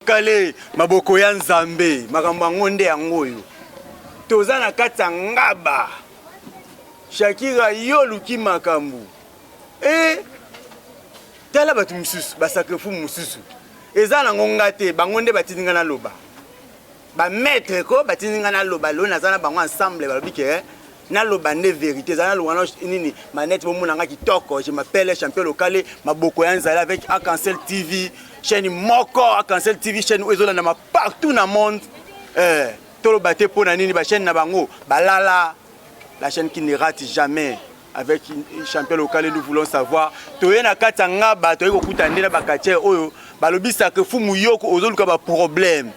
Lokale maboko ya Nzambe makambo yango nde yango yo toza na kati ya ngaba Shakira yo luki makambo tala batu mususu basakrefu mususu eza na ngonga te bango nde batindinga na loba ba maître ko batindinga na loba lo nazana bango ensemble balobi ke na loba nde vérité zana lwana nini manette bomona nga kitoko je m'appelle champion local maboko ya Nzala avec Arc-en-Ciel TV chaîne moko Arc-en-Ciel TV chaîne ozola na partout na monde tolo baté pona nini ba chaîne na bango balala la chaîne qui ne rate jamais avec champion local nous voulons savoir toye na kata ngaba toye ko kutande na bakatier oyo balobi sakefu muyoko ozoluka ba problème.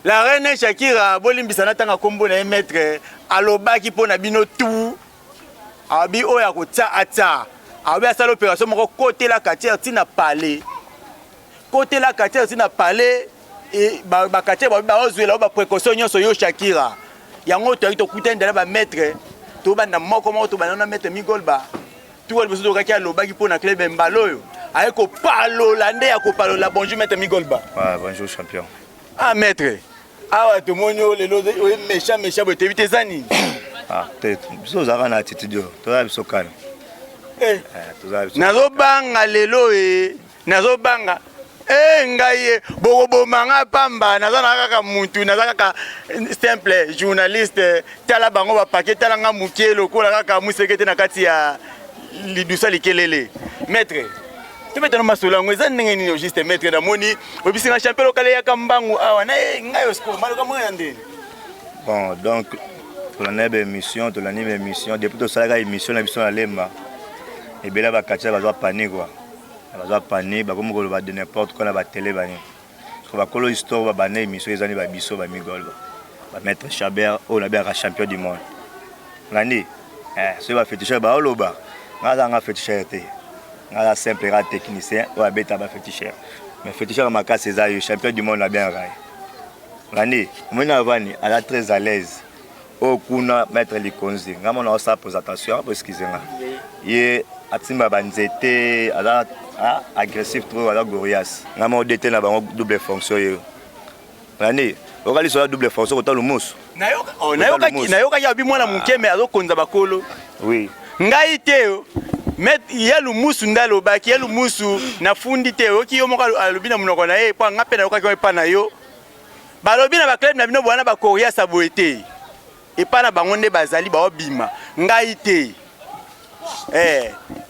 La reine Shakira bolimbisa na tanga kombo na maître alobaki pona bino tout abi oya ko tsa ata abi asala opération moko côté la quartier tina parler côté la quartier tina parler et ba quartier ba ozwela ba précaution nyonso yo Shakira yango to to kutenda na ba maître to banda moko moko to bana maître Migolba tout le besoin de kaki alobaki pona club mbaloyo ayeko palola nde ya ko palola bonjour maître Migolba. Bonjour champion. Ah maître awa to monyo lelo méchant bote éviter zani peut-être biso zaka na attitude to ya biso kana nazo banga lelo nazo banga ngai bobo manga pamba nazo na kaka muntu nazo kaka simple journaliste tala bango ba paquet tala nga mukelo kola kaka musekete na kati ya lidusa likelele maître tu peux te nommer sur l'angle ça n'est ni juste maître na moni obisi na champion local ya kambangu awa na ngai sport malo kama yande. Bon donc pour la émission to la émission depuis to sala émission na biso na lemba et bela ba katia ba zo panique quoi ba zo panique ba comme ko ba de n'importe quoi na ba télé ba ni ko ba kolo histoire ba bana émission ezani ba biso ba Migol ba maître Chabert on a bien champion du monde nani c'est ba féticheur ba oloba nga féticheur te nga simple ra technicien ou abeta ba féticheur mais féticheur maka César champion du monde la bien raille nani mona vani ala très à l'aise au kuna maître Likonzi nga mona sa pose attention parce qu'ils nga ye atimba banzete ala agressif trop ala gorias nga mo dété na bango double fonction yo nani okali so double fonction ko talo musu nayoka ya bi mwana mukeme azokonza bakolo oui ngai te met yelu musu ndalo baki yelu musu na fundi te oki yo moko alobi na munoko na ye pa ngape na yoka pa na yo balobi na ba club na bino bwana ba Korea saboete e pa na bango nde bazali ba obima ngai te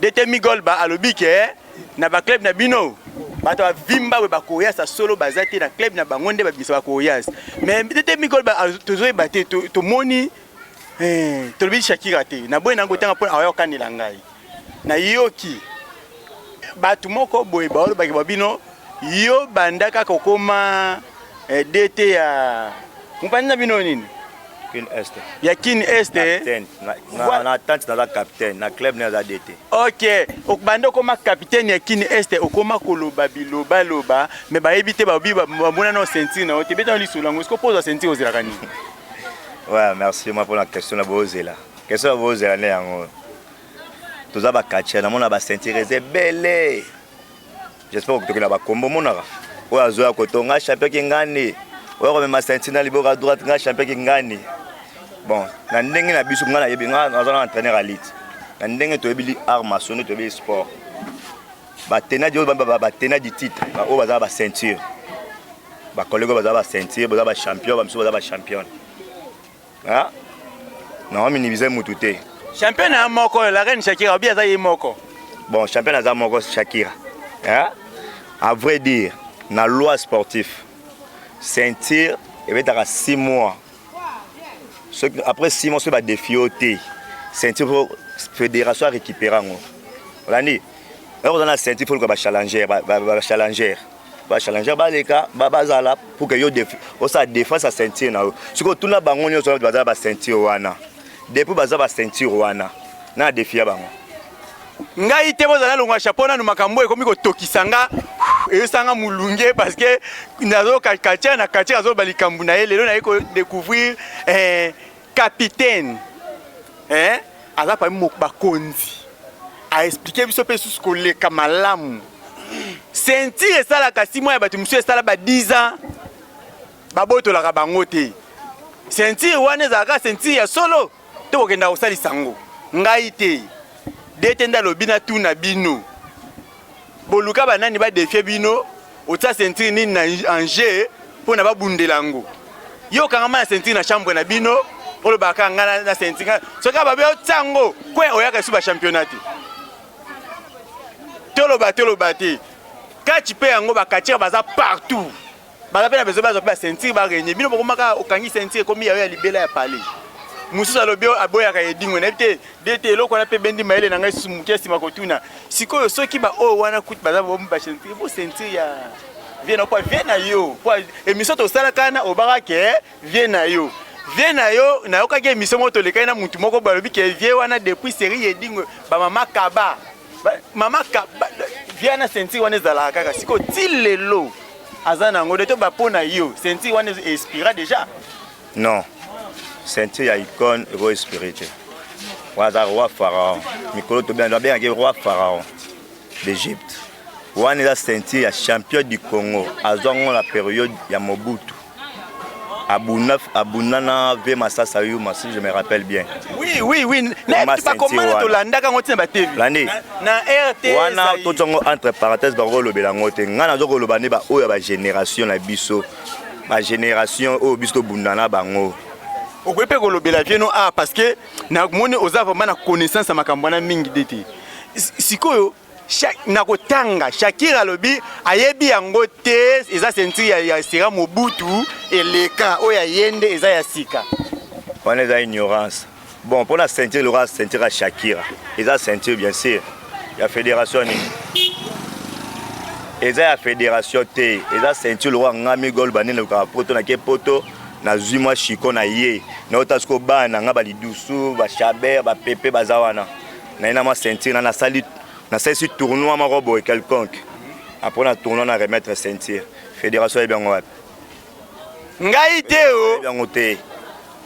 dete Migol ba alobi ke na ba club na bino bato ba vimba we ba Korea sa solo bazati na club na bango nde ba bisa ba Korea mais dete Migol ba tozoe baté to moni tolobi Shakira te na boye na ngotanga pona ayo kanela ngai na yoki batu moko boye ba baki babino yo bandaka kokoma DT ya mpani na bino nini Kin Est ya Kin Est na attente na la capitaine na club na za DT. OK okbanda koma capitaine ya Kin Est okoma koloba biloba loba mais ba ebite ba bi ba mona no sentir na ote beta lisula ngo sko pose sentir ozela kani. Ouais, merci moi pour la question la bozela. Question la bozela ne yango. Toza ba katia na mona ba s'intéresser belé. J'espère que tokela ba kombo monaka. O azoya kotonga champion kingani. O ko mema sentina libora droite nga champion kingani. Bon, na ndenge na biso ngana yebi nga azana entraîneur à elite. Na ndenge to yebili art martiaux to yebi sport. Ba tena dio ba tena di titre, ba o baza ba ceinture. Ba collègue baza ba ceinture, baza ba champion, ba mso baza ba champion. Ah? Non, minimiser mututé. Champion na moko la reine Shakira bien ça y moko. Bon, champion na moko Shakira. Hein? À vrai dire, na loi sportive, ceinture et va être 6 mois. Après 6 mois, c'est va défier ceinture pour fédération récupérer. Voilà ni. Alors dans la ceinture il faut que challenger, challenger ba les cas, ba zala pour que yo défie. Ça défense sa ceinture na. Si ko tuna bango nyo so ba ceinture wana. Depuis baza ba ceinture wana na défier bango. Ngai te bozala longwa chapeau na makambo ekomi ko tokisanga e sanga mulunge parce que nazo katia na katia zo balikambu na lelo na ko découvrir capitaine aza pa moko bakonzi a expliquer biso pe sous ko le kamalamu ceinture esalaka si moya bato mosusu esala ba 10 ans babotolaka bango te ceinture wana ezalaka ceinture ya solo to kokenda kosalisa yango ngai te dete nde alobi na tuna bino boluka banani badefie bino otia ceinture nini na enjeu mpo na babundela yango yo kangama na ceinture na chambre na bino olobaka nga na ceinture soki babe otia yango kwe oyaka esu bachampionnat te toloba te kati mpe yango bakatire baza partout baza mpe na besoin bazwa mpe baceinture barenye bino bokomaka okangi ceinture ekomi yayo ya libela ya palais mosusu alobi aboyaka edingwe nayebi te dete eloko wana mpe bendi mayele na ngai susu moke nsima kotuna sikoyo soki baoyo wana kuti baza bomi baceinture bo ceinture ya vie na po vie na yo po émission tosalaka na obaka ke vie na yo nayokaki émission moko tolekai na mutu moko balobi ke vie wana depuis série edingwe bamama kaba mama kaba vie na ceinture wana ezalaka kaka sikoyo ti lelo aza nango de to bapo na yo ceinture wana expira déjà non ceinture ya icône eko spirité waza roi pharaon mikolo to bien ki roi pharaon d'Égypte wana eza ceinture ya champion du Congo azongo la période ya Mobutu abunana ve Masasa Yuma si je me rappelle bien oui na tu pas comment to landa ka ngotina ba TV na RT wana to tongo entre parenthèses ba ko lobela ngote ngana zo ko lobane ba oyo ba génération na biso ba génération o biso bundana bango okwepe ko lobela vieno parce que na moni oza vraiment na connaissance makambo na mingi dete sikoyo na kotanga Shakira lobi ayebi yango te eza ceinture ya sera Mobutu eleka oya yende eza ya sika wana eza ignorance bon pour la ceinture le ceinture à Shakira eza ceinture bien sûr ya fédération ni eza ya fédération te eza ceinture le roi ngami gol banene ka poto na ke poto na zuma chiko na ye na otasko bana nga balidusu ba chaber ba pepe bazawana na ina ma ceinture na sali na ceci tournoi moko boy quelconque après na tournoi na remettre ceinture fédération bien ngwa ngai te o bien ngote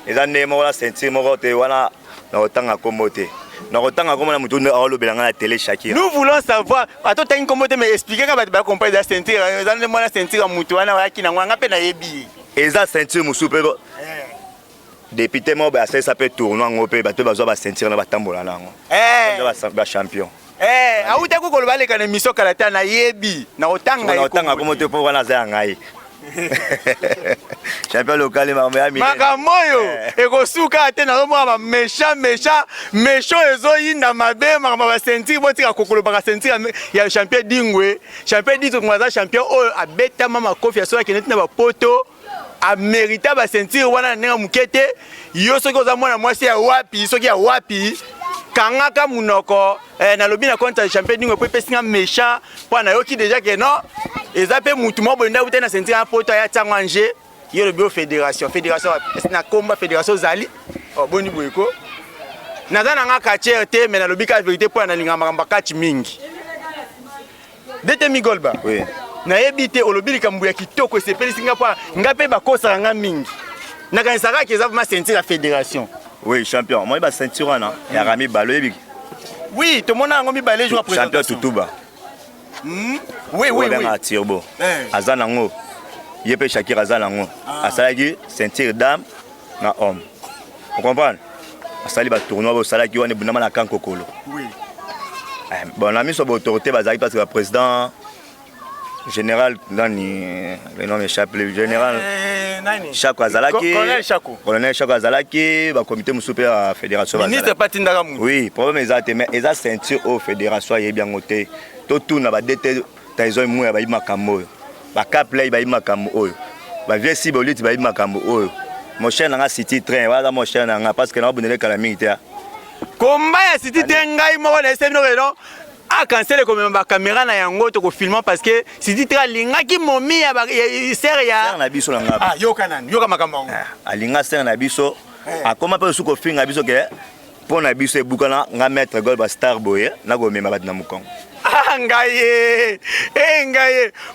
eza ne moko la ceinture moko te wana na otanga komote na otanga komona mutu ne alobela nga na télé Shakira nous voulons savoir ato tangi komote mais expliquer ka ba comprendre la ceinture eza ne mona ceinture mutu wana wa kina ngwa pe na yebi eza ceinture musupe député mo ba ça peut tournoi ngope ba to bazwa ba ceinture na batambola nango ba champion auta ko kolobaleka na miso kalata na yebi na otanga komo te po wana za ngai champion local makamoyo ekosuka te na romo ba méchant ezoyinda mabe makama ba ceinture botika kokolo ba ceinture ya champion dingwe champion dito ngwaza champion oyo abeta mama kofi ya sola keneti na ba poto a mérita ba ceinture wana nenga mukete yo soki oza mwana mwasi ya wapi soki ya wapi kangaka munoko na lobi na contre champion dingo pe pesinga méchant po na yoki déjà que non eza pe mutu mo bonda utena ceinture na poto ya tsanganje yo le bio fédération na komba fédération zali boni boyeko nazana nga kacher te mais na lobi ka vérité po na linga makamba kati mingi dete migolba oui na yebite olobi likambu ya kitoko sepeli singa po ngape bakosa nga mingi na kanisaka ke eza ma ceinture la fédération. Oui, champion. Moi, je suis ceinture. Il y a Rami Balo. Oui, tout le monde a mis Balé jouer à champion Tutuba. Oui. Tirbo. Azanango. Yepé Shakira Azanango. Asalagi, ceinture dame, na homme. Vous comprenez? Asali ba tournoi au salaki on est bonnement na Kankokolo. Oui. Bon, on a mis sur l'autorité parce que le président général dans le nom échappe le général Chako Azalaki colonel Chako Azalaki ba comité musupe à fédération ministre Patindaka mu oui problème exact mais eza ceinture au fédération yebi yangote to tuna ba dete taizo mu ya ba makambo ba kaplay ba makambo oyo ba viesi boliti ba makambo oyo mon cher nga city train wala mon cher nga parce que na bonele kala mingi ta komba ya city tengai mo na semino non a cancellé comme ba caméra na yango to ko filmer parce que city train lingaki momi ya ser ya na biso nga yoka makambo alinga ser na biso akoma pe suko finga biso ke pona biso e bukana nga mettre gol ba star boy na go mema bat na mukongo ngaye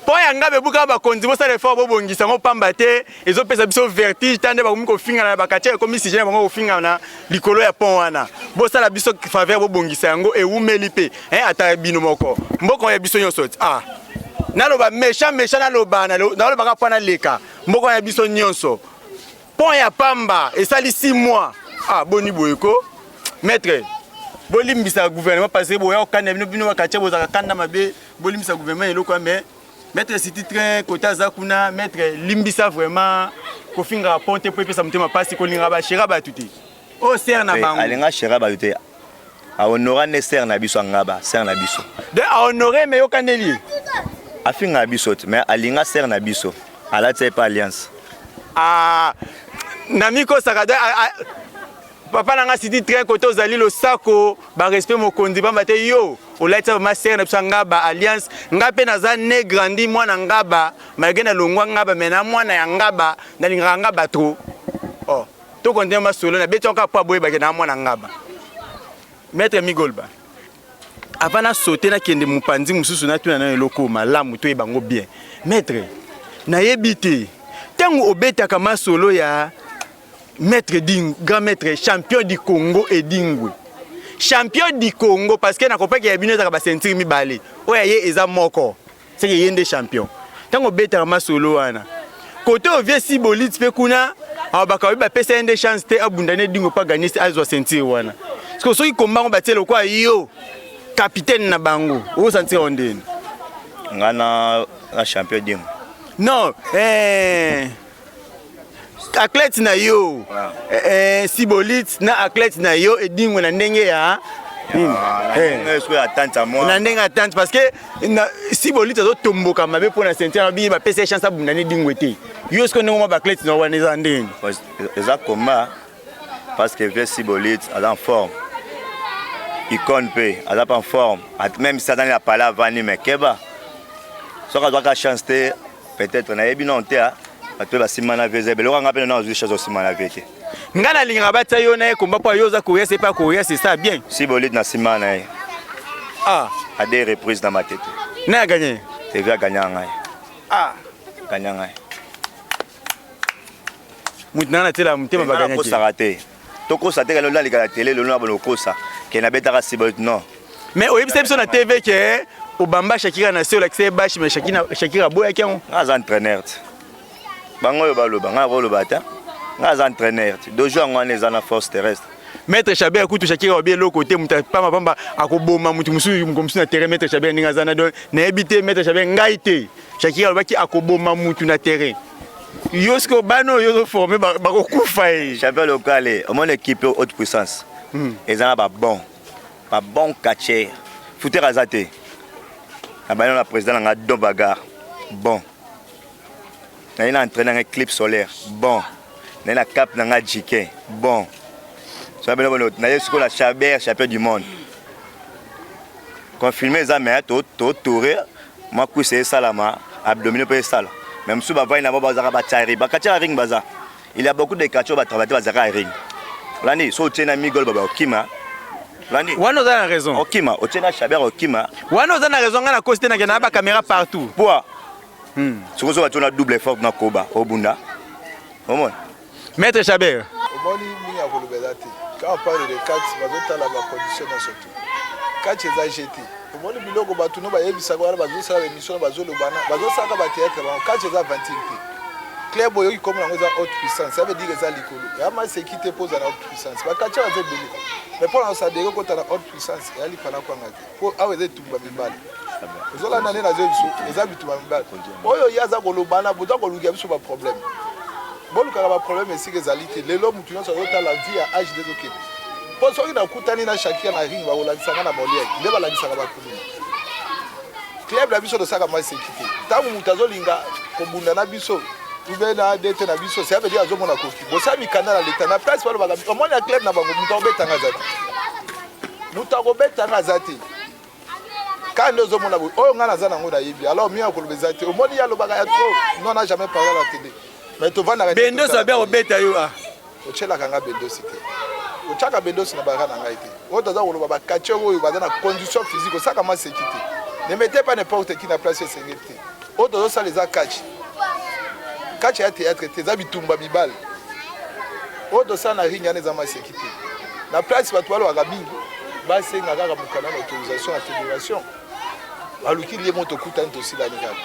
po ya ngabe buka ba konzi bosa le fort bobongisa ngo pamba te ezo pesa biso vertige tande ba komiko finga na ba katia comme si je bango ofinga na likolo ya pont wana bosa la biso faveur bobongisa yango e umeli pe ata bino moko mboko ya biso nyosoti naloba méchant naloba naloba ka na leka mboko ya biso nyonso pont ya pamba esali 6 mois boni boyeko maître bolimbisa gouvernement parce que boya okanda bino bakatia bozaka kanda mabe bolimbisa gouvernement eloko mais maître city train kota zakuna maître limbisa vraiment kofinga ponte po pesa mutema pasi kolinga ba shira ba tuti ser na bango alinga shira ba tuti a honorer ne ser na biso ngaba ser na biso de a honorer mais okandeli afinga biso mais alinga ser na biso ala tse pa alliance namiko sakada papa nanga city train koto zali lo sako ba respect mokonzi ba mate yo olaita ma ser na biso ngaba alliance ngape naza ne grandi mwana ngaba magena longwa ngaba mena mwana ya ngaba nalinga ngaba trop to konde ma solo na beto ka pa boye ba na mwana ngaba maître Migolba avant na sauter na kende mupanzi mususu na tuna na eloko malamu to ebango bien maître na yebite tango obeta kama solo ya maître Ding grand maître champion du Congo et Dingwe champion du Congo parce que na kopeka ya bino za ba sentir mi balé oya ye eza moko c'est yende champion tango obeta kama solo wana côté ovie si bolite pe kuna abaka ba pesa ende chance te abundane Dingo pa gagner azwa sentir wana parce que soki kombango batelo kwa yo capitaine na bango o sentir ondene ngana na champion Dingo non athlète na yo Sibolite na athlète na yo Edingo na ndenge ya na ndenge attente parce que Sibolite zo tomboka mabe pour na sentir bi ba pesa chance abundane Dingo te yo ce que nous ba athlète na wana za ndenge eza combat parce que vieux Sibolite est en forme icône pe elle pas en forme même si ça dans la parole vani mais keba so ka doka chance te peut-être na yebi non te atu ba simana veze belo nga pe na chose au simana veke ngana linga bata yo na komba po yo za courir c'est pas courir c'est ça bien Sibolite na simana à des reprises dans ma tête na gagné tu vas gagner ngai gagner ngai mutna na tela mutema ba gagner ko sarate toko sa te ka lola lika la télé lolo na bono kosa ke na betaka Sibolite non mais au yebisa biso na TV ke obamba Shakira na seo l'accès bash mais Shakira boya kion nga entraîneur bango yo baloba nga boloba ta nga entraîneur dojo ngwana eza na force terrestre maître Chabert kutu Shakira obi lo côté muta pamba akoboma mutu musu na terrain maître Chabert ninga zana don na ebité maître Chabert ngaite Shakira baki akoboma mutu na terrain yosko bano yo formé ba ko kufa Chabert local au moins équipe haute puissance ezana ba bon catcher fouter azate abana la président nga Don Bagar bon na ina entraîner un clip solaire bon na ina cap na nga Jiké bon ça beno bono na yesko la Chabert champion du monde confirmer ça mais to touré moi ku c'est salama abdominaux pe sala même sous bava ina baba zaka ba tari ba katia ring baza il y a beaucoup de catcheurs ba travailler ba zaka ring lani so tena Migol baba okima lani wana za na raison okima otena Chabert okima wana za na raison ngana coster na kana ba caméra partout pourquoi sokozo ba tona double effort na koba obunda omona maître Chabert omoni mingi ya kolobela te quand on parle de catch bazotala ba condition na surtout catch eza jeté omoni biloko bato no bayebisaka wana bazosala émission bazolobana bazosaka ba théâtre ba catch eza 21 te club oyo comme nango eza haute puissance ça veut dire eza likolo ya ma sécurité pose na haute puissance ba catch eza belé mais pour ça dego kota na haute puissance ya lipana kwa ngati pour aweze tumba mibale zola nane na zebiso eza bitumba mibale oyo yaza kolobana boza kolukia biso ba problème bolukaka ba problème esika ezali te lelo mutu nyonso azotala vie ya age des okende mpo soki nakutani na Shakira na ring bakolakisanga na moliere nde balakisaka bakuluma club na biso tosaka mwa sécurité ntango mutu azolinga kobunda na biso ube na dete na biso ça veut dire azomona koki bosala mikanda na leta na place balobaka omoni ya club na bango mutu akobetanga aza te mutu akobetanga aza te ka nde ozomona boye oyo ngai naza nango nayebi alors mi akoloba eza te omoni yalobaka ya trop non na jamais parlé à la télé mais tovandaka Bendos abia obeta yo ochelaka nga Bendos te ochaka Bendos na baka na ngai te oyo toza koloba bakatcher oyo baza na condition physique osaka ma sécurité ne mettez pas n'importe qui na place esengeli te oyo tozosala eza catch ya théâtre te eza bitumba mibale oyo tosala na ring yana eza ma sécurité na place bato balobaka mingi basenga kaka mokanda na autorisation ya fédération aluki lié moto kutani tosila ni kaka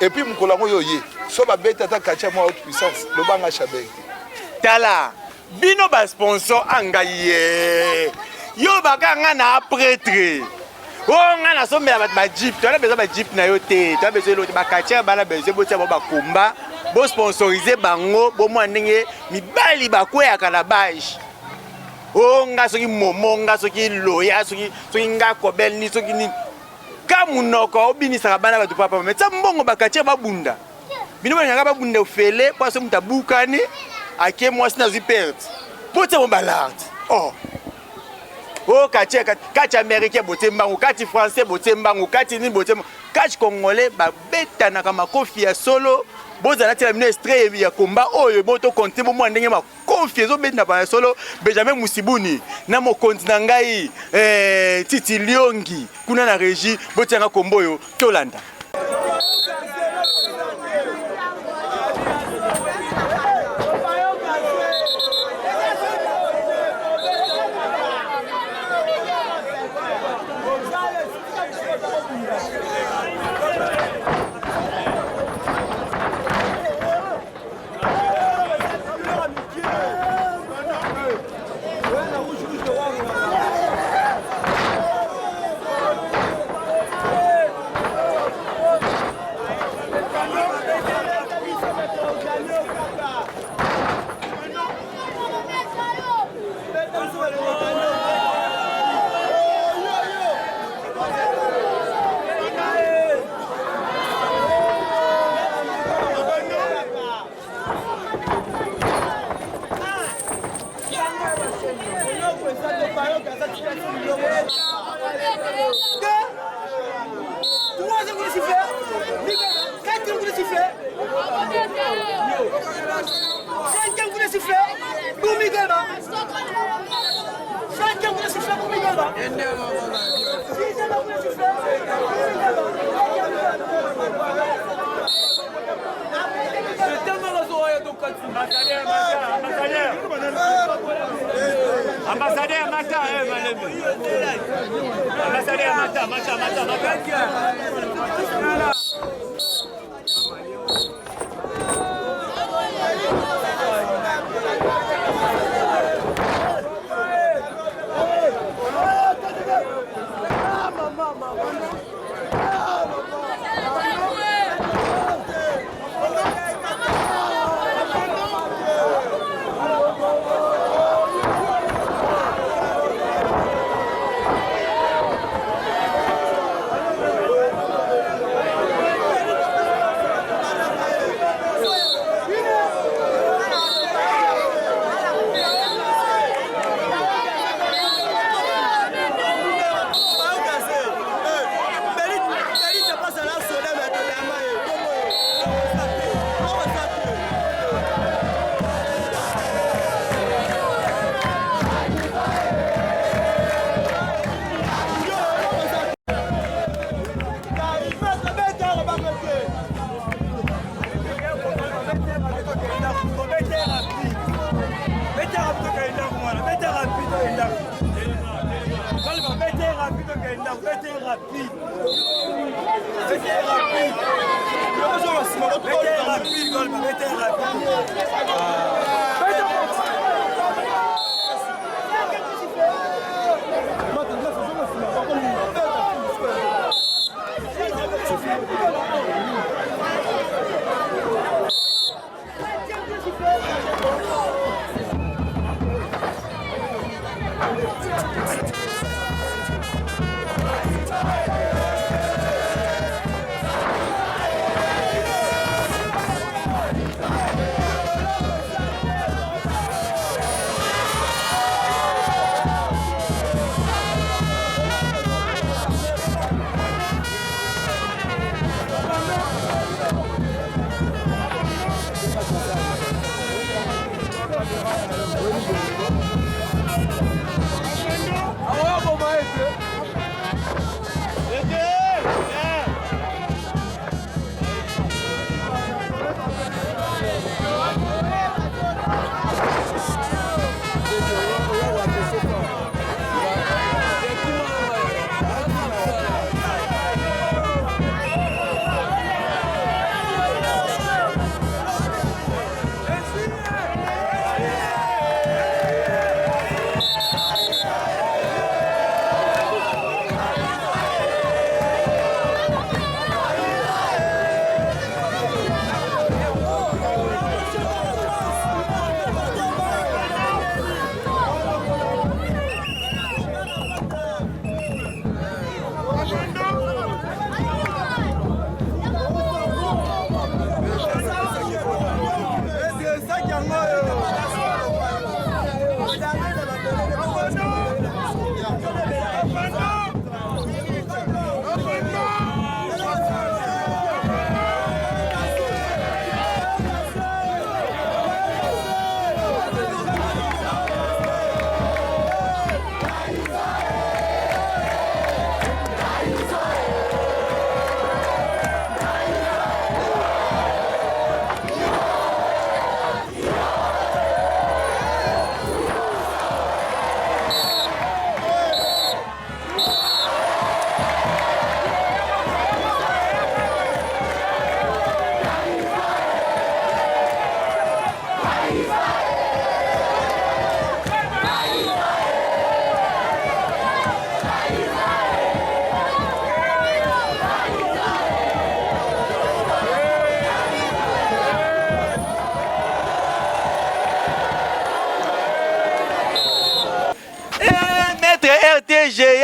et puis mokolo yango yo ye so babeta ata katia mwa haute puissance lobanga Chabeng tala bino basponsor anga ye yo bakanga na prêtre nga nasombela bato bajeep toana besoin bajeep na yo te toana besoin eloti bakatia bana besoin botia bo bakomba bosponsorize bango bomwa ndenge mibali bakweyaka na bage nga soki momo nga soki loya soki nga kobelni soki nini ka munoko obinisaka bana bato papa me tsa mbongo bakatia babunda bino balingaka babunda ofele po aso moto abukani ake mwasi nazwi perte botia mo balarte kati américain botie mbangu kati français botie mbangu kati nini botie kati congolais babetanaka makofi ya solo bozala tela mino extrait ya komba oyo boto konte bomwa ndenge makofi ezobeta na solo Benjamin Musibuni na mokonzi na ngai Titi Liongi kuna na régie botianga kombo oyo tolanda Ambassadeur Mata, ambassadeur Mata.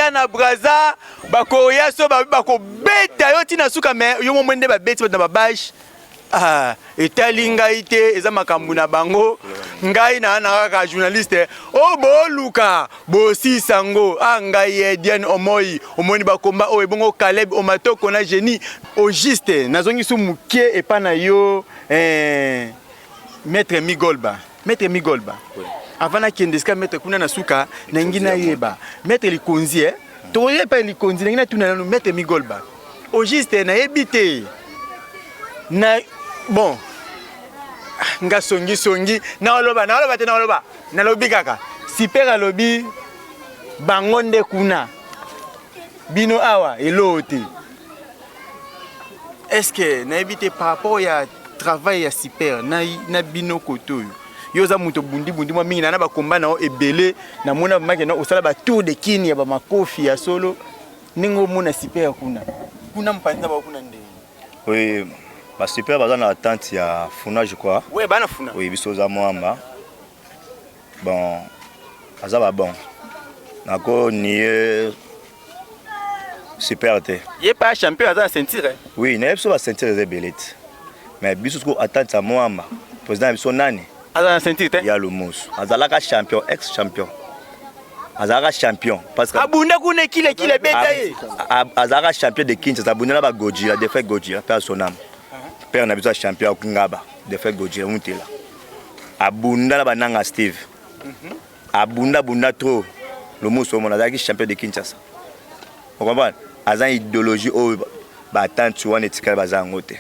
baza na braza bakoya so bakobeta yo tina suka me yo momwende babeti na babash etali ngai te eza makambo na bango ngai na kaka journaliste o boluka bosisa ngo ngai Edian Omoi omoni bakomba o ebongo Caleb Omatoko na Génie au juste nazongi su mukie epa na yo Maître Migolba avant na kendeska Maître kuna na suka na ngina yeba Maître Likonzi to yepa Likonzi na ngina tuna na Maître Migolba au juste na ebite na bon nga songi na oloba te na oloba na lobi kaka super alobi bangonde kuna bino awa elote est-ce que na ebite par rapport ya travail ya super na bino koto yo za muto bundi mwa mingi na ba komba na ebele na mona make na osala ba tour de kini ya ba makofi ya solo ningo mona super kuna mpanza ba kuna nde oui. Bah super, bah dans l'attente il y a Funa je crois. Oui, bah na Funa. Oui, biso za Moamba. Bon, ça va bon. Nako ni super té. Il est pas champion dans ceinture. Oui, ne biso ba ceinture des belettes. Mais biso ko attente à Moamba. Président biso nani? Dans ceinture té. Il y a le Mousse. Azalaka champion, ex-champion. Azalaka champion parce que abunda kuna kile beta ye. Azalaka champion de Kinshasa, abunda ba Goji, la défaite Goji, personnel. Père na biso champion au Kingaba de faire Godje Mutela abunda la bananga Steve abunda trop le mot sur mon azaki champion de Kinshasa on comprend azan idéologie au battant tu wana etikala bazango te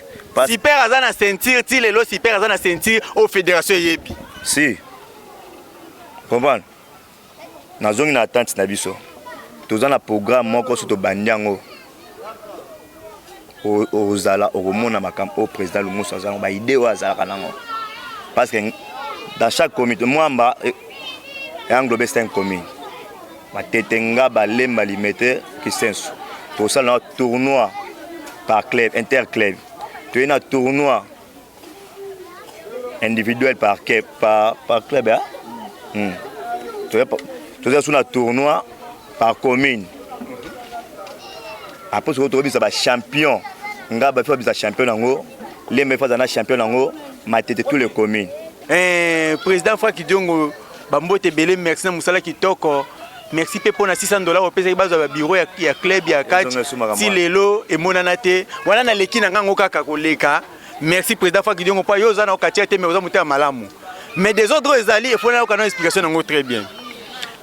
super azan na ceinture ti lelo super azan na ceinture au fédération yebi si comprend nazongi na attente na biso tozana na programme moko so to bandiango ozala okomona makambo au président Lumusa azala ba idée o azala kanango parce que dans chaque comité mwamba englobe 5 communes matetenga balemba limete kisenso to sala tournoi par club interclub to ina tournoi individuel par club to sala tournoi par commune après ce que tu as champion nga ba fa bisa champion nango les me fa na champion nango matete tous les communes président Faki Diongo bambote belé merci na musala kitoko merci pe pona $600 opesa bazo ba bureau ya club ya catch si lelo e monana te wana na leki na ngango kaka koleka merci président Faki Diongo pa yo za na okatia te me oza muté malamu mais des autres ezali il faut na kana explication nango très bien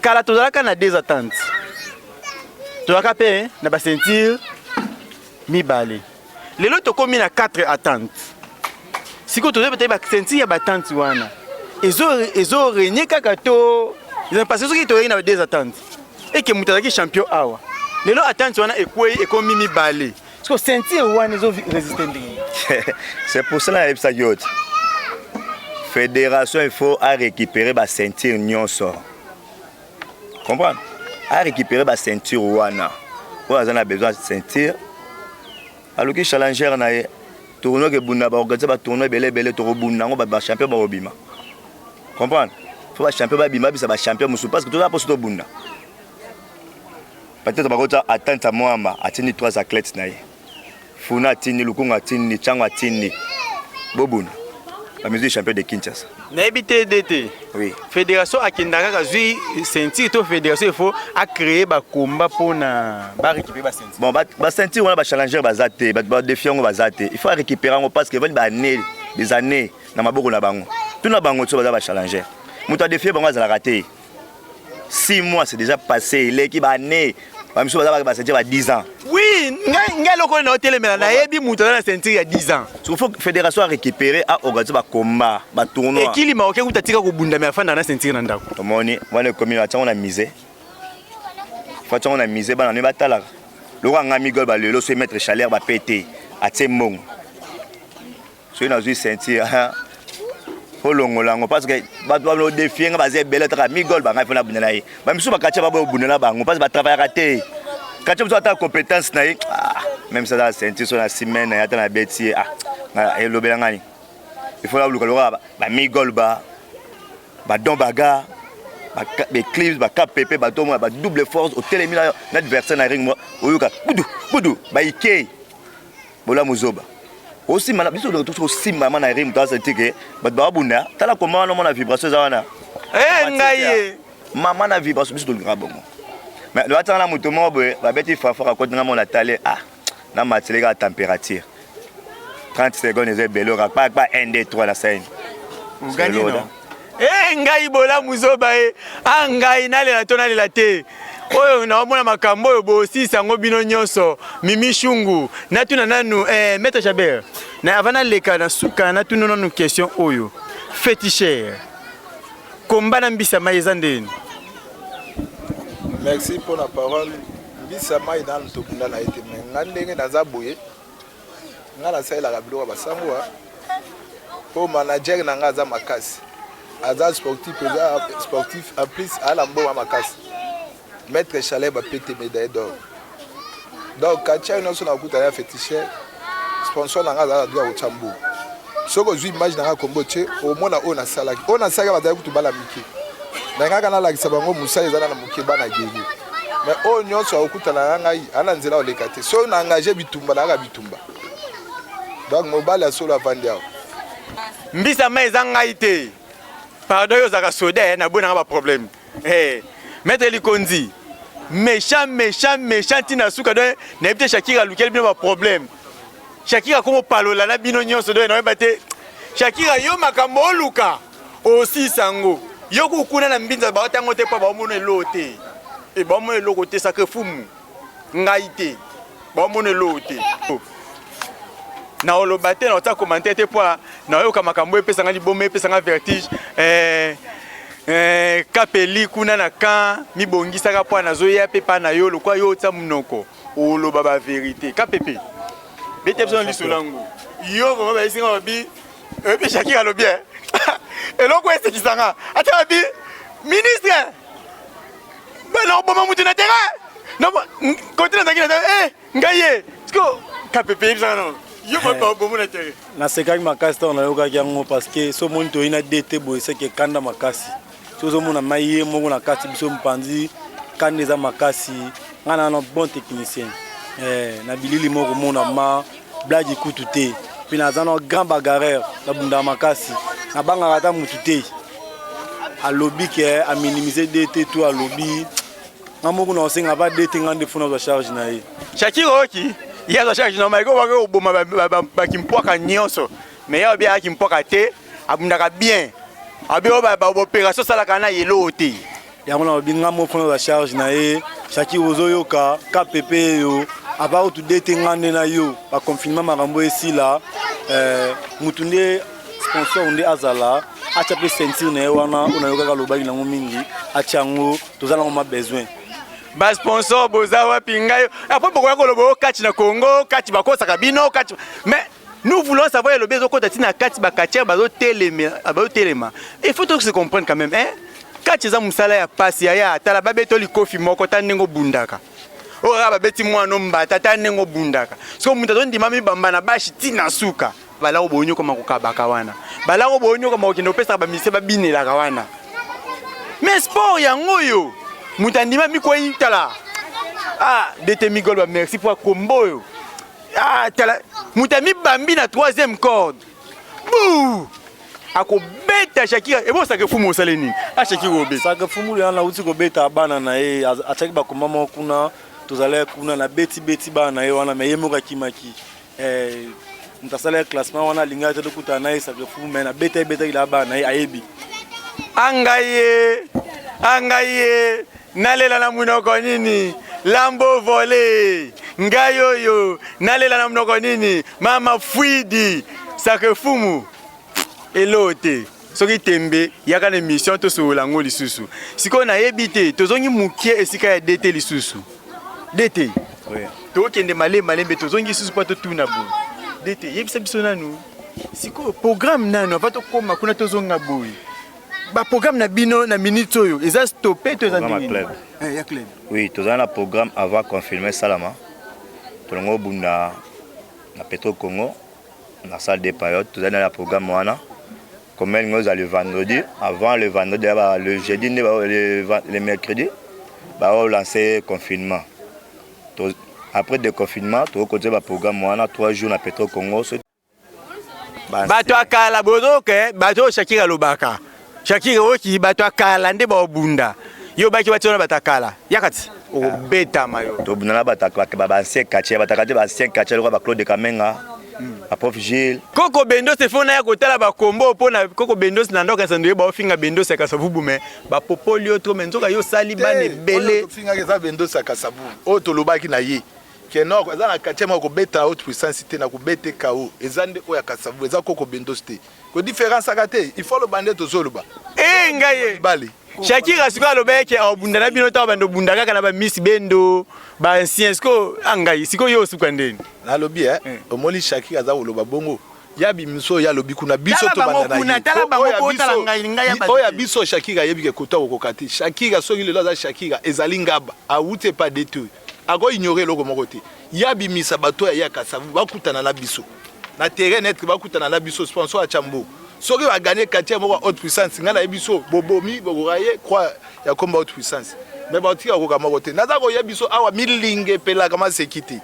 kala tozala kana des attentes tozaka pe na ba sentir mibale lelo tokomi na 4 attentes siko tozo peut-être ba sentir ya ba attentes wana ezo régner kaka to ils passé ce qui to na des attentes et que mutazaki champion awa lelo attentes wana ekomi mibale siko sentir wana ezo résister ndenge c'est pour cela que ça yot fédération il faut à récupérer ba sentir nyonso comprendre à récupérer ba ceinture wana on a besoin de ceinture alors que challenger na ye tournoi que bunda ba organiser ba tournoi belé to bunda ngo ba champion ba obima comprendre faut ba champion ba bima bisa ba champion musu parce que tout ça pour to bunda peut-être ba kota attente à Moamba atini 3 athlètes na ye Funa atini Lukunga atini Chango atini bobuna la musique champion de Kinshasa na habité d'été oui fédération akindaka kazui ceinture to fédération il faut à créer ba combat pour na ba récupérer ba ceinture bon ba ceinture on a ba challenger ba zate ba défiant ba zate il faut récupérer parce que vont ba années des années na maboko na bango tout na bango to ba challenger muta défier bango za la raté 6 mois c'est déjà passé l'équipe année ba miso ba ceinture ba 10 ans oui nga loko na hôtel mais na yebi muta na ceinture ya 10 ans il faut fédération récupérer à organiser ba combat ba tournoi et qui ma oké utatika ko bunda mais afanda na ceinture na ndako to moni wana commune a tanga na misé fa tanga na misé ba na ba tala loko nga migol ba lelo so mettre chaleur ba pété a tsembong so na zui ceinture faut longolango parce que ba doit défier nga ba zebele tra migol ba nga fa na bunda na ye ba miso ba kacha ba bunda na bango parce que ba travailler raté quand tu as ta compétence na même ça la ceinture sur la semaine ya ta na beti et lobelangani il faut la luka ba migol ba don baga clips KPP double force au télémi l'adversaire na ring moi oyoka budu ike bola muzoba aussi mana biso de tout aussi mama na ring dans cette que ba bunda tala comment on a vibration za wana ngaye mama na vibration biso de bongo mais le attend la moto mo ba beti fafa ka kodinga mon atale na matele ka température 30 secondes est bello pas 1 2 3 la scène ugani no ngai bola muzoba ngai nalela to nalela te oyo naomona makambo oyo bosisa yango bino nyonso Mimi Shungu natuna nanu Maître Chabert na avana leka na suka natuna nanu question oyo féticheur komba na mbisa mai eza ndeni. Merci pour la parole. Mbisa mai dans le tokunda na été mais ngandenge naza boye ngala saila ka biloko basangwa po manager na ngaza makasi aza sportif en plus à la mbo makasi Maître Chaleb a pété médaille d'or donc quand tu as une sonne à féticheur sponsor na ngaza doit au chambo soko zui image na Congo che au mona ona sala bazali kutubala miki na ngaka na lakisa bango musa ezana na mukeba na gege mais o nyonso okutana ngai ana nzela olekate so na engagé bitumba na bitumba donc mobile solo avandia mbisa mai eza ngai te pardon yo zaka soda na bona ba problème Maître Likonzi méchant tina suka do na ebite Shakira lukel bino ba problème Shakira komo palola na bino nyonso do na ebate Shakira yo makambo oluka aussi sango yo kukuna na mbinza ba tango te pa ba mono elote e ba mono elote sake fumu ngai te ba mono elote na olobate na ota commenter te po na yo kamakambo epesanga libome epesanga vertige kapeli kuna na kan mi bongisaka po na zoya pe pa na yo lokwa yo tsa munoko oloba ba vérité kapepe bete besoin lisolango yo ko ba isinga bi pe Shakira lo bien eloko ese kisanga ata bi ministre bana oboma mutu na terrain no continue na ngina ngaye sko kapepe bizana yo papa bomo na terrain na sekaki makasi to na yoka yango parce que so monito ina DT boy c'est que kanda makasi so mona maye moko na kati biso mpanzi kanda za makasi ngana na bon technicien na bilili moko mona ma blague kutu te puis na zano grand bagarreur na bunda makasi na banga ata mutu te a lobby ke a minimiser DT tout a lobby ngamoko na osenga ba DT ngande funa za charge na ye Shakira oki ya za charge na maiko ba ko boma ba kimpoka nyonso mais ya bia kimpoka te abundaka bien abio ba opération sala kana yelo te yango na binga mo funa za charge na ye Shakira ozoyoka KPP yo aba otu DT ngande na yo ba confinement makambo esila mutunde sponsor nde azala acha pe sentir na wana unayoka ka lobaki nango mingi achango tozala ngoma besoin ba sponsor bozawa pingayo après pourquoi ko lobo kati na Congo kati bakosa kabino kati mais nous voulons savoir le besoin kota tina kati ba kati bazo telema il faut se comprendre quand même kati za musala ya pasi ya tala babeto likofi moko tanengo bundaka ora babeti mwana mbata tanengo bundaka so muntu ndima mi bamba na bashi tina suka bala obonyo koma kokabaka wana bala obonyo koma okendo pesa ba mise babinela ka wana mais sport yango yo mutandima miko intala DT Migol ba merci pour combo yo tala mutami bambi na 3e corde bou akobeta Shakira et bon ça que fumu saleni Shakira obeta ça que fumu yana uti ko beta bana na ye ataki ba komama kuna tozale kuna na beti bana ye wana me yemoka kimaki ntasala classement wana linga te dokuta na ye ça que fumu na beta ila bana ye ayebi angaye nalela na munoko nini lambo volé ngayoyo nalela na munoko nini mama fuidi sake fumu elote soki tembe yaka na mission to solango lisusu siko na yebite tozongi mukie esika ya DT lisusu DT oui to kende malembe tozongi lisusu pa to tuna bo DT yebisa biso nanu siko programme nanu va to koma kuna tozonga boy ba programme na bino na minute oyo eza stoppé to ezandini ya club oui tozana programme avant confirmer salama tolongo bunda na Petro Congo na salle des payotes tozana la programme wana comme elle nous a le vendredi, avant le vendredi, le jeudi, le mercredi, on lancé le confinement. Après le confinement, on continue le programme, on a 3 jours à Petro Congo. Bato akala bozoke, bato Shakira lobaka. Shakira oki bato akala nde ba bunda. Yo baki bato na batakala. Yakati o beta mayo. To bunda batakala ba ancien quartier, batakati ba ancien quartier ba Claude Kamenga. A prof Gilles. Koko Bendo se fona ya kotala ba kombo pona Koko Bendo na ndoka sandoye ba ofinga Bendo se kasavubu me ba popoli otro menzoka yo sali bane belé. Ofinga ke za Bendo sa kasavubu. O to lobaki na ye. Kenoko eza na quartier ma ko beta haute puissance te na ko bete KO. Ezande o ya kasavubu eza Koko Bendo te. Ko différence akate, il faut le bander to zoluba. Ngaye. Bali. Shakira siko lobeke obunda na bino ta bando bunda kaka na ba Miss Bendo ba ancien siko angai siko yo sukandeni. Na lobi omoli Shakira za oloba bongo. Ya bimiso ya lobi kuna biso to banda na ye. Oya biso Shakira yebike kota okokati. Shakira soki lelo za Shakira ezali ngaba. Awute pas détruit. Ago ignorer loko moko te. Ya bimisa bato ya kasavu bakutana na biso. Na terrain net bakutana na biso sponsor a Chambo. Soki va gagner quartier moko haute puissance ngana biso bobomi bokoraye croix ya komba haute puissance. Mais batika ko kama kote. Naza ko yebiso awa milinge pela kama sekiti.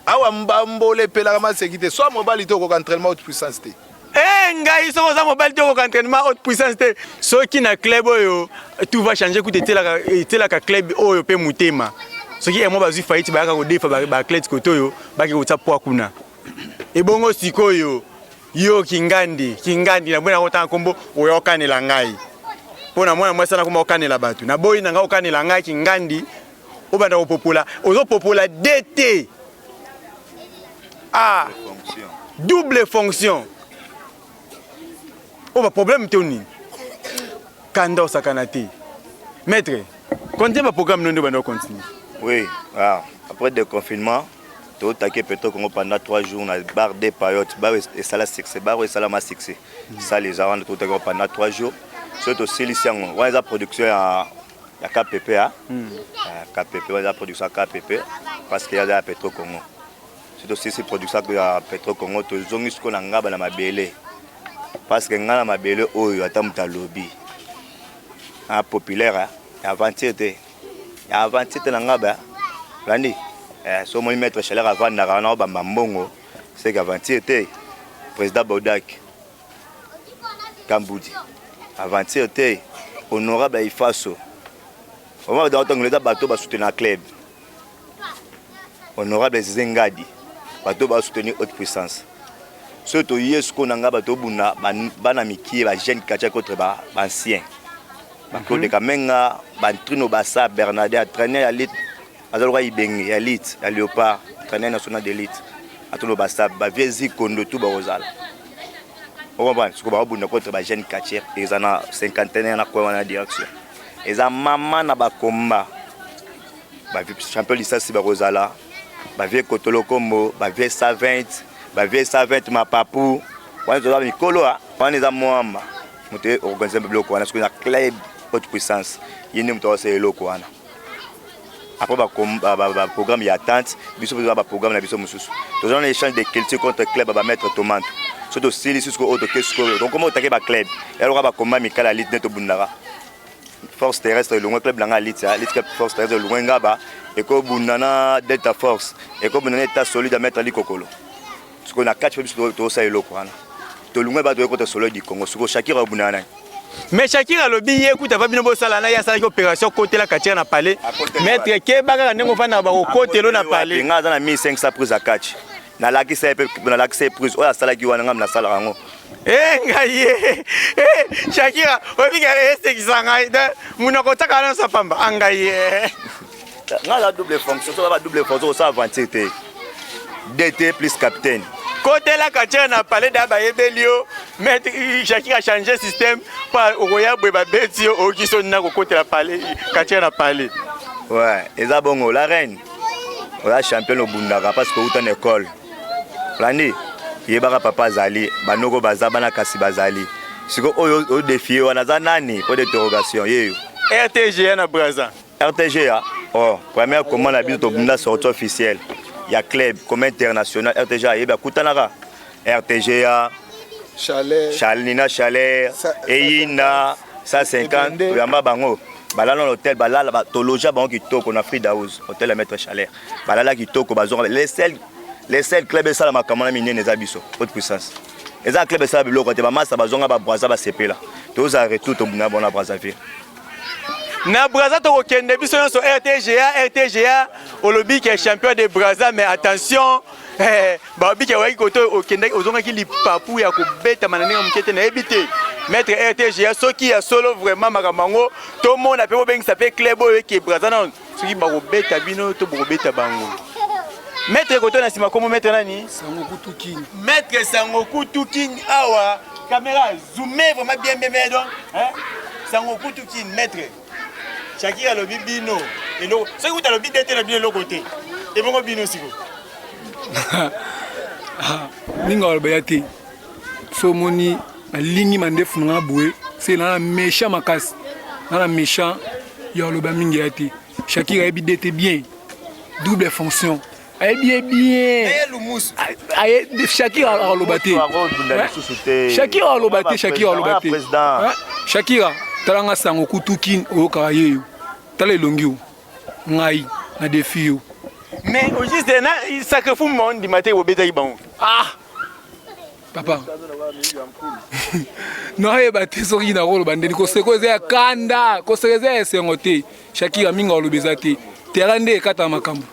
Awa mbambole pela kama sekiti. So mobile to ko entraînement haute puissance te. Ngai soko za mobile to ko entraînement haute puissance te. Soki na club oyo tout va changer kuti tela ka club oyo pe mutema. Soki emo bazui faillite ba ka ko defa ba club kotoyo ba ki ko tsapwa kuna. Ebongo sikoyo yo kingandi na bwana kota kombo oyo kanela ngai pona mwana mwasa na kombo okanela batu na boyi na nga okanela ngai kingandi obanda opopola ozo popola DT double fonction oba problème toni kanda osakana te maître comptez ma programme non de banda continue. Oui, après le confinement tout attaqué Petro Congo pendant 3 jours, on a barre des périodes, et ça la succès, barre et ça la ma succès. Ça les a rendu tout attaqué pendant 3 jours. C'est aussi ici on a la production à KPP, KPP, on a la production à KPP parce qu'il y a la Petro Congo. C'est aussi cette production à Petro Congo, tout le monde qu'on a ngaba na mabele parce que ngana mabele oyo atamuta lobby. Populaire, avanté na ngaba, landi. So mon maître chaleur avant na ba mbongo c'est qu'avanti était président Bodak Kamboudi avanti était honorable Ifaso on va dans le bateau ba soutenir club honorable Zengadi bateau ba soutenir haute puissance surtout yesko nanga bateau buna bana miki ba jeune kacha contre ba ancien ba Claude Kamenga ba Trino Bassa Bernadette entraîneur à l'élite azalwa ibengi ya elite ya Léopard entraîneur national d'élite atolo basa ba viezi kondo tout ba ozala on va ce ko ba bunda contre ba jeune quartier ezana 51 na kwa na direction eza mama na ba komba ba champion licence ba ozala ba vie kotolo kombo ba vie 120 ba vie 120 ma papu wana zo ba mikolo wana eza mwamba mote organiser bloc wana ce que na club haute puissance yini mto se loko wana. Après le programme il y a attente, biso ba programme na biso mususu. Nous avons l'échange de culture contre club ba mettre tomate. Surtout si les jusqu'au autre que donc comment attaquer ba club. Et alors ba combat Mikala lit neto bundara. Force terrestre le club langa lit force terrestre le ngaba et ko bundana Delta Force et ko bundana état solide à mettre ali kokolo. Ce qu'on a 4 biso to ça eloko wana. To lungwe ba to contre solo du Congo. Ce ko Shakira bundana. Mais Shakira lobi écoute va bino bosala na ya sala ki opération côté la quartier na palais maître ke baka ndenge fana ba côté lo na palais nga za na 1500 prise à catch na laki c'est na laki c'est prise oya sala ki wana ngam na sala rango ngaye Shakira obika reste kisanga muna kotaka na sa pamba ngaye nga la double fonction so ba double fonction ça avantage DT plus capitaine. Côté la quartier na palais d'aba ebelio mais Shakira a changé système pour oya beba betio o kiso na côté la palais quartier na palais. Ouais, eza bongo la reine. Oya champion au Bundaka parce que uta école. Landi, yebaka papa Zali, banoko bazaba na kasi bazali. Siko oyo défier wana za nani pour d'interrogation yeyo. RTG na Brazza. RTG oh, première commande la bise to Bunda sortie officielle. Il y a club comme international RTG yeba kutanaka. RTG Nina Chalet, Eyina, 150, Yamba Bango. Balala l'hôtel, balala, toloja bango qui toko na Free House, hôtel à Maître Chalet. Balala qui toko, les seuls clubs ça la makamana mine les abisso, haute puissance. Les autres clubs ça biloko, te ba massa bazonga ba Brazza ba CP là. Tous a retour to buna bona Brazzaville. Na Brazza to kende biso sur RTGA, olobi qui est champion de Brazza, mais attention, babi qui waki koto okende ozonga ki lipapu ya ko beta manane mukete na ebité. Maître RTGA ce qui a solo vraiment makamango, tout le monde a pu bien ça fait club qui est Brazza non, ce qui ba ko beta bino to bo beta bango. Maître koto na sima komo maître nani? Sangoku Tuking. Maître Sangoku Tuking awa caméra zoomé vraiment bien donc hein Sangoku Tuking maître Shakira le bino et lo ce que tu as le bide de bien l'autre côté et bon bino siko ninga bayati so moni alingi mandefu nga boué c'est na méchant makas na méchant yo lo ba mingi yati Shakira bide bien double fonction bien. Shakira a lobaté. Shakira a lobaté. Shakira, talanga Sangoku Tuking o karaye. Tala longiu. Ngai na défi. Mais au juste il sacrifie monde du matin au bétail bon. Ah. Papa. Non e baté sori na rolo bandeni ko sekoze ya kanda, ko sekoze ya sengote. Shakira minga lobezate. Terande kata makambo.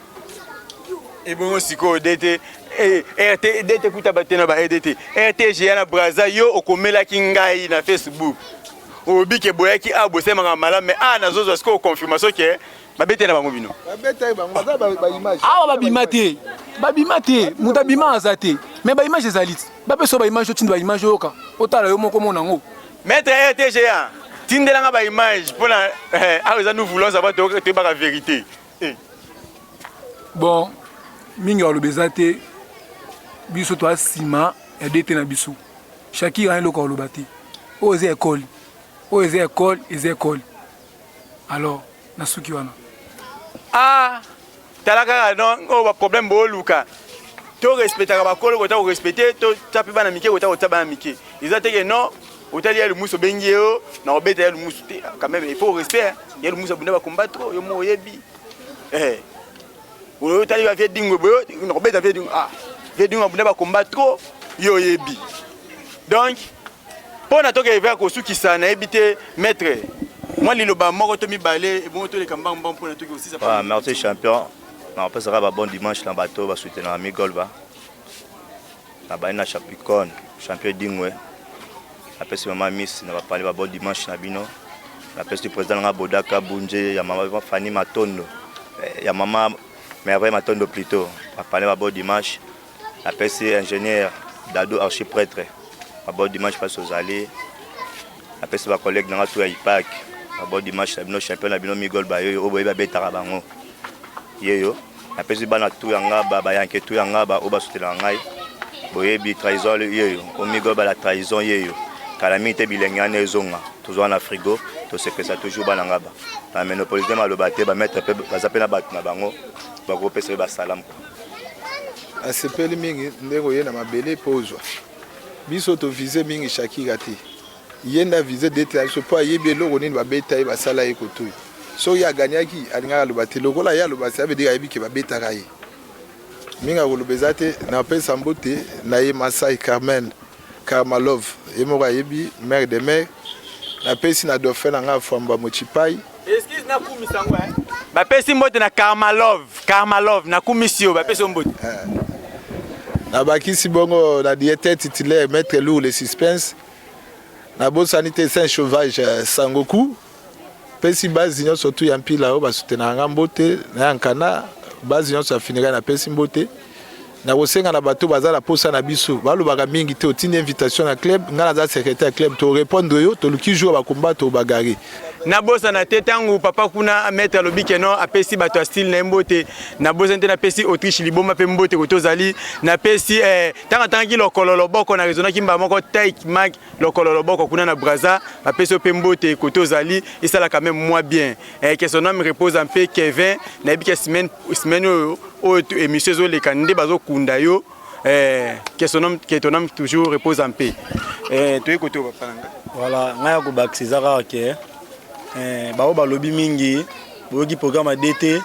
Et bon siko DT DT kuta batena ba DT RTGA na Brazza yo okomela kingai na Facebook obi ke boyaki abose manga mala mais nazo zo sko confirmation ke babete na bango bino babete bango ba image babimate mutabima azate mais ba image ezalit ba peso ba image otinda ba image oka otala yo moko mona ngo maître RTGA tindelanga ba image pona aza nous voulons savoir te ba la vérité bon mingi olobezate biso to asima ya dete na biso Shakira un loko olobate o eze école alors na suki wana talaka non o ba problème bo luka to respecter ba kolo ko ta respecter to tape bana mike ko ta bana mike izate que non otali ya le muso bengio na obeta ya le muso quand même il faut respect ya le muso bunda ba combattre yo mo yebi vous allez faire des dingo, vous allez faire des dingo, vous allez combattre yo yebi. Donc, pour notre événement kosu qui s'en a évité maître. Moi liloba moko to mi balé et bon to les kambang bon pour notre aussi ça. Ah merci champion. On peut sera bon dimanche dans bateau va soutenir ami Golba. La baina chapicon, champion dingwe. Après ce maman miss na va parler ba bon dimanche na bino. Après ce président nga Bodaka Bunje ya maman Fanny Matondo. Ya maman mais après Matondo plutôt, on parler à bord dimanche. Après c'est ingénieur Dado archiprêtre. À bord dimanche passe aux allées. Après c'est ma collègue dans tout à IPAC. À bord dimanche nos champion bino Migol Bayo au boyba betara bango. Yeyo. Après c'est bana tout yanga ba yanke tout yanga ba oba soutenir ngai. Boyebi trahison yeyo. Au Migol ba la trahison yeyo. Calamité bilengane ezonga. Toujours en frigo, tout ce que ça toujours bananga ba. La ménopolitaine ma le baté ba mettre peu ba zapena bat na bango. Bagroupe c'est basalam quoi. Asepeli mingi ndeko yena mabele pozwa. Biso to viser mingi Shakira te. Yenda viser détail so pas yebi loko nini ba beta e basala e koto. So ya ganyaki alinga lo bati loko la ya lo basi abe diga yebi ke ba beta kai. Minga ko lo bezate na pesa mbote na ye Masai Carmen Karmalov e mo yebi mère de mère na pesi na dauphin nga famba mochipai. Excuse na kumisango ba pesi mbote na Karmalov na kumisio ba pesi mbote na bakisi bongo na directeur titulaire maître lourd le suspense na bo sanité saint sauvage Sangoku pesi base nyo surtout ya mpila o ba soutenir nga mbote na yankana base nyo so finira na pesi mbote na kosenga na bato bazala posa na biso balobaka mingi te otindi invitation na club nga na secrétaire club to répondre yo to luki jour ba combattre au bagarre na bosa na tetangu papa kuna mettre lobike non apesi bato a style na mbote na bosa nte na pesi Autriche liboma pe mbote ko tozali na pesi tanga ki lokolo loboko na raisonna ki mba moko take mag lokolo loboko kuna na Brazza apesi pe mbote ko tozali et ça là quand même moi bien que son nom repose un peu Kevin na bika semaine o émission zo le kande bazo kunda yo que ton âme toujours repose en paix. Tu es côté papa nanga. Voilà, ngaya ko bakisa ka bao balobi mingi boyoki programme d'été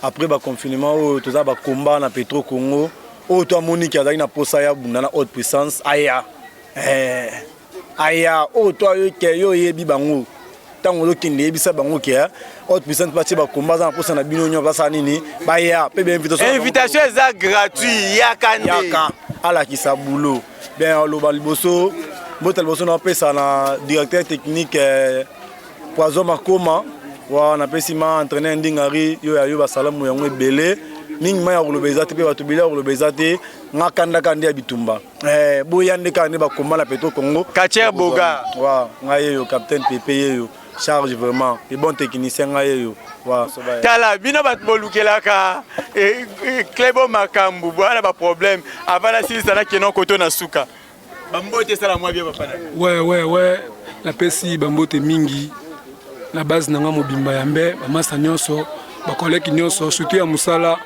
après ba confinement o toza ba combat na Petro Congo o to amoni ki azali na posa ya bunda na haute puissance aya o to yo yebi bango tango lokinde yebisa bango ke haute puissance parti ba combat na posa na bino nyo basa nini ba ya pe invitation est gratuit yaka ala ki sa boulot ben lo baliboso botel boso na pesa na directeur technique Poison Makoma wa na pesi ma entraîneur ndingari yo ya yo ba salamu yango ebele mingi ma ya kolobezate pe bato bila kolobezate ngakanda kandi ya bitumba boya ndeka ne ba komba na Petro Congo Kacher Boga wa ngaye yo capitaine Pepe yo charge vraiment et bon technicien ngaye yo wa tala bino bat bolukelaka Clebo Makambu bwana ba problème avant la sili sana kenon koto na suka bambote sala mwa bien papa ouais la pesi bambote mingi la base nanga mobimba yambe bamasa nyonso bakoleki nyonso surtout ya musala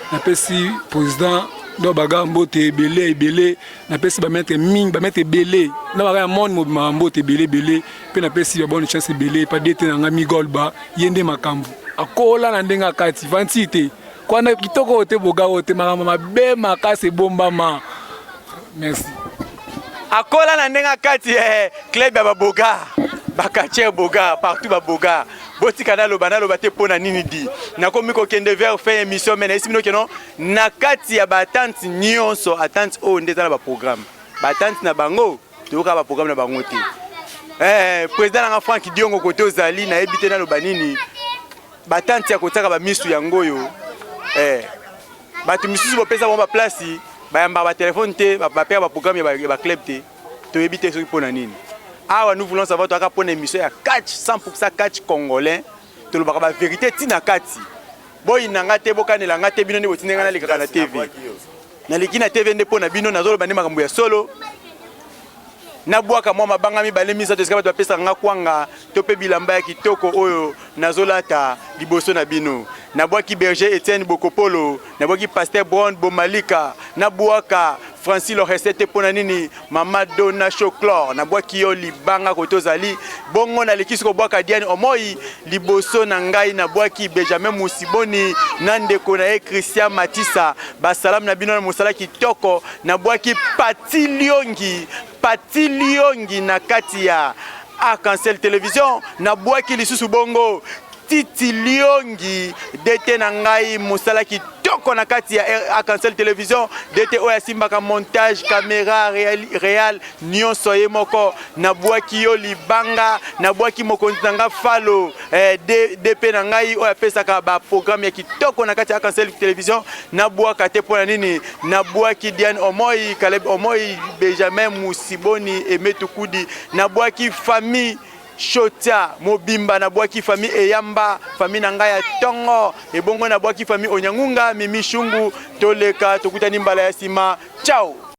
na pesi président do baga mbote ebele na pesi bamettre mingi bamettre ebele na baga monde mobimba mbote ebele pe na pesi ba bonne chance ebele pa dete nanga migolba yende makambu akola na ndenga kati vantite kwana kitoko te boga ote mama be makase bombama merci akola na ndenga kati club ya baboga Bakacher Boga partout baboga boti kanalo banalo bate pona nini di nakomi ko kende vers fin émission mais ici no kenon na kati ya batante nyonso attente o ndeza na ba programme batante na bango toka ba programme na bango te président nga Frank Diongo koto zali na ebite na lo banini batante ya kotaka ba misu yango yo batu misusu bo pesa ba place ba yamba ba téléphone te ba père ba programme ya ba club te to ebite so pona nini. Ah, nous voulons savoir toi pour une émission à catch 100% catch congolais. Tu le la vérité tina kati. Boy nangate boka ne langate bino ne botinga na lekaka na TV. Na lekina TV nde pona bino na zolo bande makambo ya solo. Na bwaka mwa mabanga mibale misa to skaba to pesa nga kwanga to pe bilamba ya kitoko oyo na zolata liboso na bino. Na bwaki berger Etienne Bokopolo, na bwaki pasteur Brown Bomalika, na bwaka Francis le recette pona nini mama dona choclor na bwaki yo libanga kotozali bongo na lekisi ko bwaka Diane Omoi liboso na ngai na bwaki Benjamin Musiboni na ndeko na Christian Matissa basalam na bino na musala kitoko na bwaki Pati Liongi na kati ya Arc-en-Ciel Télévision na bwaki lisusu bongo Titi Liongi dete na ngai musala kitoko na kati ya Arc-en-Ciel Télévision dete oya simbaka montage caméra réal nyonso ye moko na bwaki yo libanga na bwaki mokonzi nanga falo DP na ngai oya pesaka ba programme ya kitoko na kati ya Arc-en-Ciel Télévision na bwaka te pona nini na bwaki Diane Omoi Caleb Omoi Benjamin Musiboni Emetukudi na bwaki famille Chotia mobimba na bwaki famille Eyamba famille nangaya Tongo ebongo na bwaki famille Onyangunga Mimi Shungu toleka tokutani mbala ya sima ciao.